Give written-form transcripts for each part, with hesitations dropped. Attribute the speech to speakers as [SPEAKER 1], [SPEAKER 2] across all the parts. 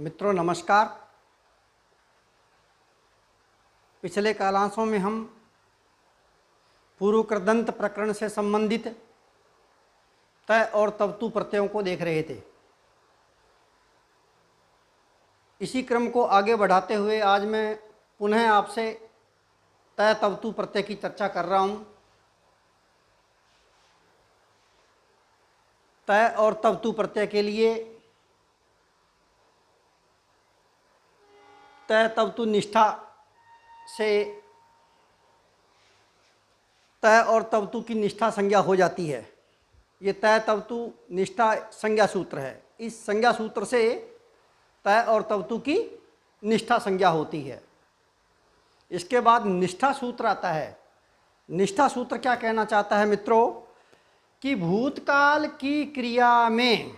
[SPEAKER 1] मित्रों नमस्कार। पिछले कालांशों में हम पूर्व कृदंत प्रकरण से संबंधित तय और तवतु प्रत्ययों को देख रहे थे। इसी क्रम को आगे बढ़ाते हुए आज मैं पुनः आपसे तय तवतु प्रत्यय की चर्चा कर रहा हूँ। तय और तवतु प्रत्यय के लिए तय तवतु निष्ठा से तय और तवतु की निष्ठा संज्ञा हो जाती है। ये तय तवतु निष्ठा संज्ञा सूत्र है। इस संज्ञा सूत्र से तय और तवतु की निष्ठा संज्ञा होती है। इसके बाद निष्ठा सूत्र आता है। निष्ठा सूत्र क्या कहना चाहता है मित्रों कि भूतकाल की क्रिया में,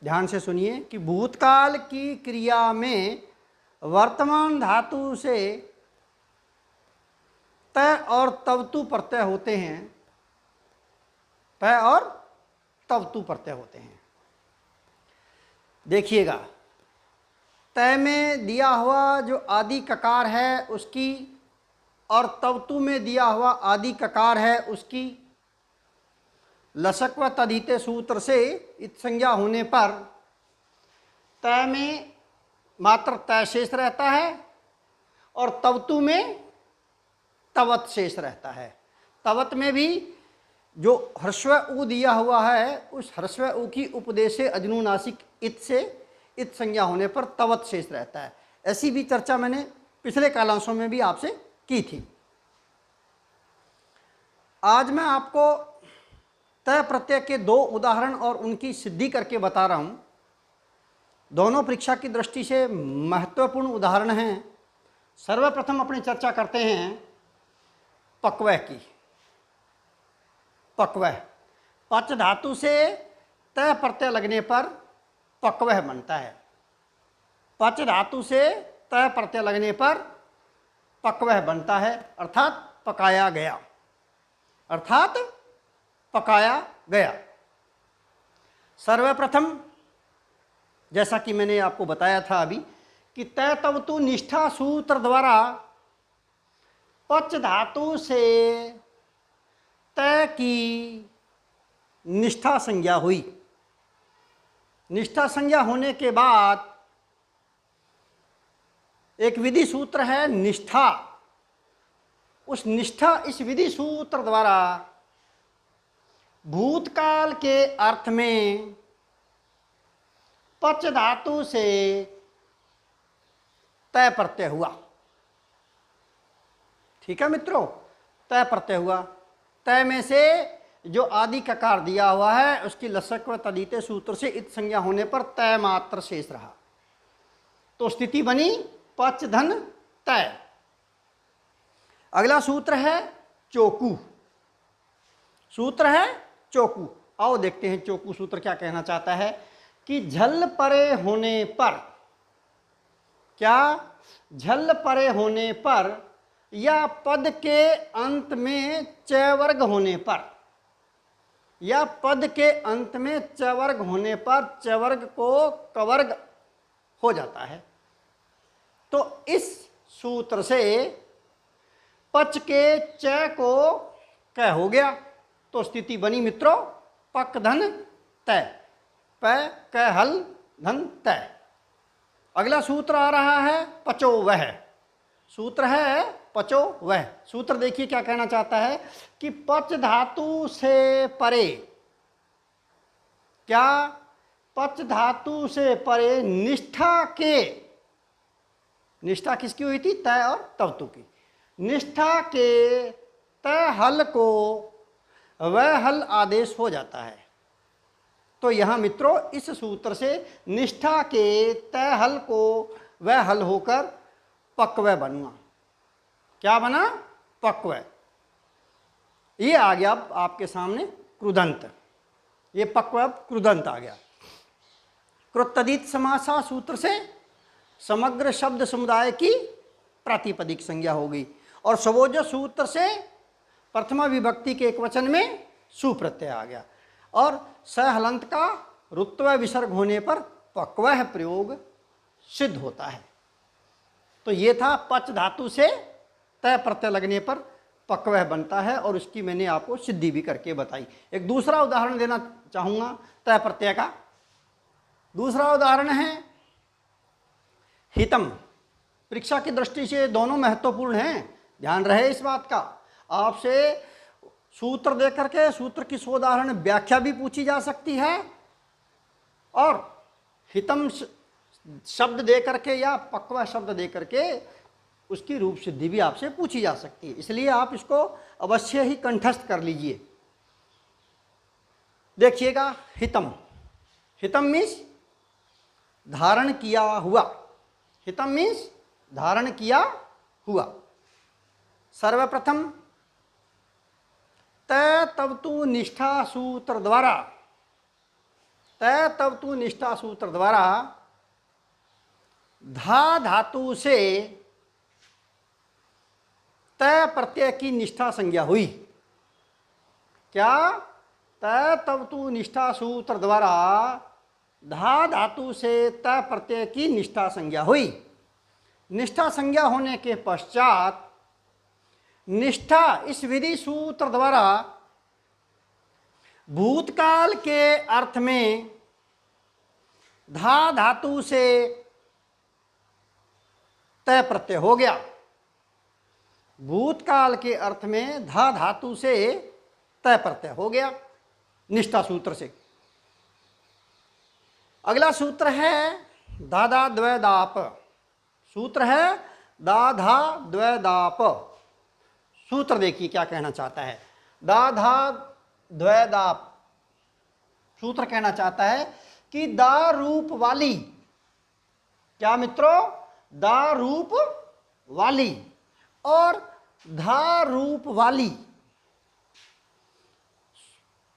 [SPEAKER 1] ध्यान से सुनिए, कि भूतकाल की क्रिया में वर्तमान धातु से तय और तवतु प्रत्यय होते हैं। तय और तवतु प्रत्यय होते हैं। देखिएगा, तय में दिया हुआ जो आदि ककार है उसकी और तवतु में दिया हुआ आदि ककार है उसकी लसक व तदिते सूत्र से इत संज्ञा होने पर तय में मात्र तय शेष रहता है और तवतु में तवत शेष रहता है। तवत में भी जो ह्रस्व उ दिया हुआ है उस ह्रस्व उ की उपदेशे अजनुनासिक इत से इत संज्ञा होने पर तवत शेष रहता है। ऐसी भी चर्चा मैंने पिछले कालांशों में भी आपसे की थी। आज मैं आपको तय प्रत्यय के दो उदाहरण और उनकी सिद्धि करके बता रहा हूँ। दोनों परीक्षा की दृष्टि से महत्वपूर्ण उदाहरण हैं। सर्वप्रथम अपनी चर्चा करते हैं पक्वह की। पक्वह, पच धातु से तय प्रत्यय लगने पर पक्वह बनता है। पच धातु से तय प्रत्यय लगने पर पक्वह बनता है, अर्थात पकाया गया। अर्थात पकाया गया। सर्वप्रथम जैसा कि मैंने आपको बताया था अभी कि तय तवतु निष्ठा सूत्र द्वारा पच धातु से तय की निष्ठा संज्ञा हुई। निष्ठा संज्ञा होने के बाद एक विधि सूत्र है निष्ठा। उस निष्ठा इस विधि सूत्र द्वारा भूतकाल के अर्थ में पच धातु से तय प्रत्यय हुआ। ठीक है मित्रों, तय प्रत्यय हुआ। तय में से जो आदि ककार दिया हुआ है उसकी लसक व तदिते सूत्र से इत संज्ञा होने पर तय मात्र शेष रहा। तो स्थिति बनी पच धन तय। अगला सूत्र है चोकू। सूत्र है चोकू। आओ देखते हैं चोकू सूत्र क्या कहना चाहता है कि झल परे होने पर, क्या झल परे होने पर या पद के अंत में च वर्ग होने पर, या पद के अंत में च वर्ग होने पर च वर्ग को कवर्ग हो जाता है। तो इस सूत्र से पच के च को क हो गया। तो स्थिति बनी मित्रों पक धन तय। प क हल धन तय। अगला सूत्र आ रहा है पचो वह। सूत्र है पचो वह। सूत्र देखिए क्या कहना चाहता है कि पच धातु से परे, क्या पच धातु से परे निष्ठा के, निष्ठा किसकी हुई थी? तय और तवतु की। निष्ठा के तय हल को वह हल आदेश हो जाता है। तो यहाँ मित्रों इस सूत्र से निष्ठा के तय हल को वह हल होकर पक्वह बना। क्या बना? पक्वह। ये आ गया आपके सामने कृदंत। ये पक्वह कृदंत आ गया। कृतदित समासा सूत्र से समग्र शब्द समुदाय की प्रातिपदिक संज्ञा हो गई और स्वोज सूत्र से प्रथमा विभक्ति के एकवचन में सुप्रत्यय आ गया और सहलंत का रुत्व विसर्ग होने पर पक्वः प्रयोग सिद्ध होता है। तो ये था पच धातु से तय प्रत्यय लगने पर पक्वः बनता है, और उसकी मैंने आपको सिद्धि भी करके बताई। एक दूसरा उदाहरण देना चाहूंगा तय प्रत्यय का। दूसरा उदाहरण है हितम। परीक्षा की दृष्टि से दोनों महत्वपूर्ण हैं, ध्यान रहे इस बात का। आपसे सूत्र दे करके सूत्र की सोदाहरण व्याख्या भी पूछी जा सकती है, और हितम शब्द दे करके या पक्वा शब्द दे करके उसकी रूप सिद्धि भी आपसे पूछी जा सकती है। इसलिए आप इसको अवश्य ही कंठस्थ कर लीजिए। देखिएगा, हितम, हितम मीन्स धारण किया हुआ। हितम मीन्स धारण किया हुआ। सर्वप्रथम तय तब तू निष्ठा सूत्र द्वारा, तय तब तू निष्ठा सूत्र द्वारा धा धातु से तय प्रत्यय की निष्ठा संज्ञा हुई। क्या? तय तब तू निष्ठा सूत्र द्वारा धा धातु से तय प्रत्यय की निष्ठा संज्ञा हुई। निष्ठा संज्ञा होने के पश्चात निष्ठा इस विधि सूत्र द्वारा भूतकाल के अर्थ में धा धातु से तय प्रत्यय हो गया। भूतकाल के अर्थ में धा धातु से तय प्रत्यय हो गया निष्ठा सूत्र से। अगला सूत्र है दाधा द्वैदाप। सूत्र है दाधा द्वैदाप। सूत्र देखिए क्या कहना चाहता है। दाधा द्वैदाप सूत्र कहना चाहता है कि दा रूप वाली, क्या मित्रों? दा रूप वाली और धा रूप वाली,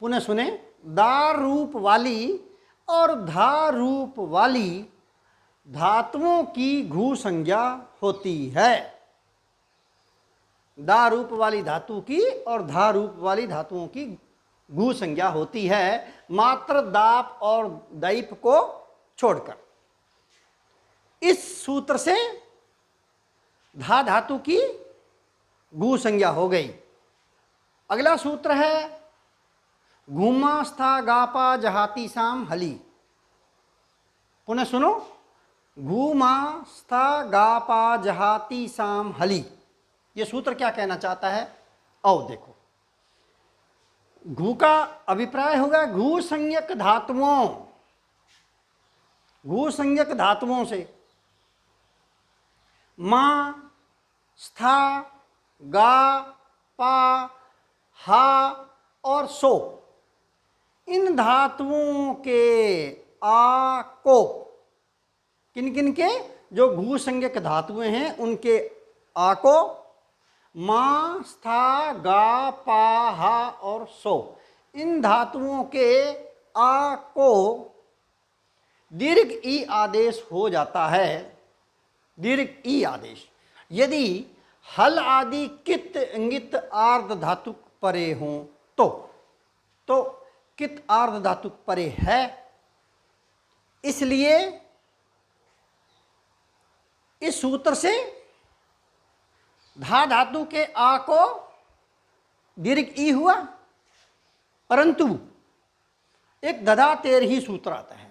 [SPEAKER 1] पुनः सुने, दा रूप वाली और धा रूप वाली धातुओं की घू संज्ञा होती है। दा रूप वाली धातु की और धा रूप वाली धातुओं की घू संज्ञा होती है, मात्र दाप और दैप को छोड़कर। इस सूत्र से धा धातु की घू संज्ञा हो गई। अगला सूत्र है घूमा स्था गापा जहाती साम हली। पुनः सुनो, घूमा स्था गापा जहाती साम हली। ये सूत्र क्या कहना चाहता है? आओ देखो। घू का अभिप्राय होगा घू संज्ञक धातुओं, घू संज्ञक धातुओं से मा, स्था, गा, पा, हा और सो, इन धातुओं के आ को, किन किन के? जो घू संज्ञक धातुएं हैं उनके आ को मा, स्था, गा, पा, हा और सो, इन धातुओं के आ को दीर्घ ई आदेश हो जाता है। दीर्घ ई आदेश यदि हल आदि कित इंगित आर्ध धातु परे हों तो कित आर्ध धातु परे है, इसलिए इस सूत्र से धा धातु के आ को दीर्घ ई हुआ, परंतु एक दधा तेर ही सूत्र आता है।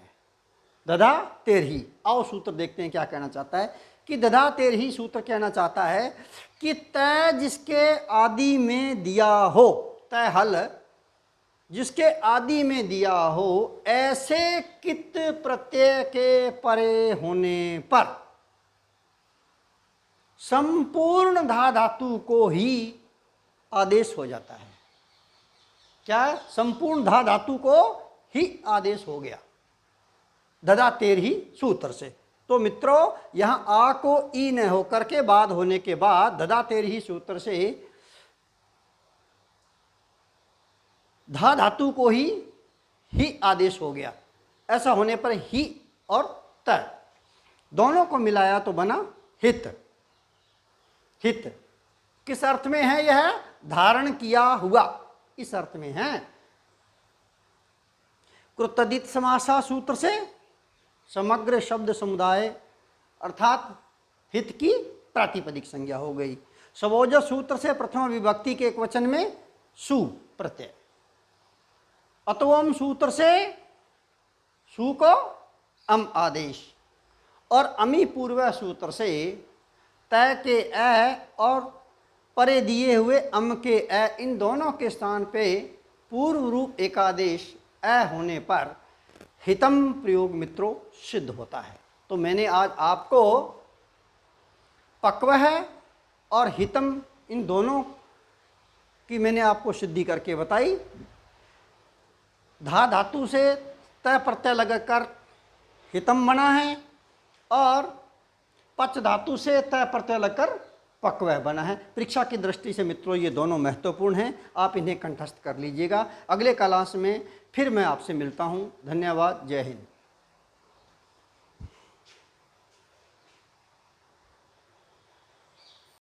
[SPEAKER 1] दधा तेर ही। आओ सूत्र देखते हैं क्या कहना चाहता है कि दधा तेर ही सूत्र कहना चाहता है कि तय जिसके आदि में दिया हो, तय हल जिसके आदि में दिया हो, ऐसे कित प्रत्यय के परे होने पर संपूर्ण धा धातु को ही आदेश हो जाता है। क्या? संपूर्ण धा धातु को ही आदेश हो गया दधा तेर ही सूत्र से। तो मित्रों, यहां आ को ई न होकर के बाद होने के बाद दधा तेर ही सूत्र से धा धातु को ही आदेश हो गया। ऐसा होने पर ही और त दोनों को मिलाया तो बना हित। हित किस अर्थ में है? यह धारण किया हुआ, इस अर्थ में है। कृतदित समासा सूत्र से समग्र शब्द समुदाय अर्थात हित की प्रातिपदिक संज्ञा हो गई। स्वोजस सूत्र से प्रथम विभक्ति के एक वचन में सु प्रत्यय। अतोम सूत्र से सु को अम आदेश, और अमी पूर्व सूत्र से तय के ए और परे दिए हुए अम के ए, इन दोनों के स्थान पे पूर्व रूप एकादेश ए होने पर हितम प्रयोग मित्रों सिद्ध होता है। तो मैंने आज आपको पक्वः और हितम इन दोनों की मैंने आपको सिद्धि करके बताई। धा धातु से तय प्रत्यय लगाकर हितम बना है और पच धातु से तय प्रत्यय लगकर पक्वः बना है। परीक्षा की दृष्टि से मित्रों ये दोनों महत्वपूर्ण हैं, आप इन्हें कंठस्थ कर लीजिएगा। अगले क्लास में फिर मैं आपसे मिलता हूँ। धन्यवाद। जय हिंद।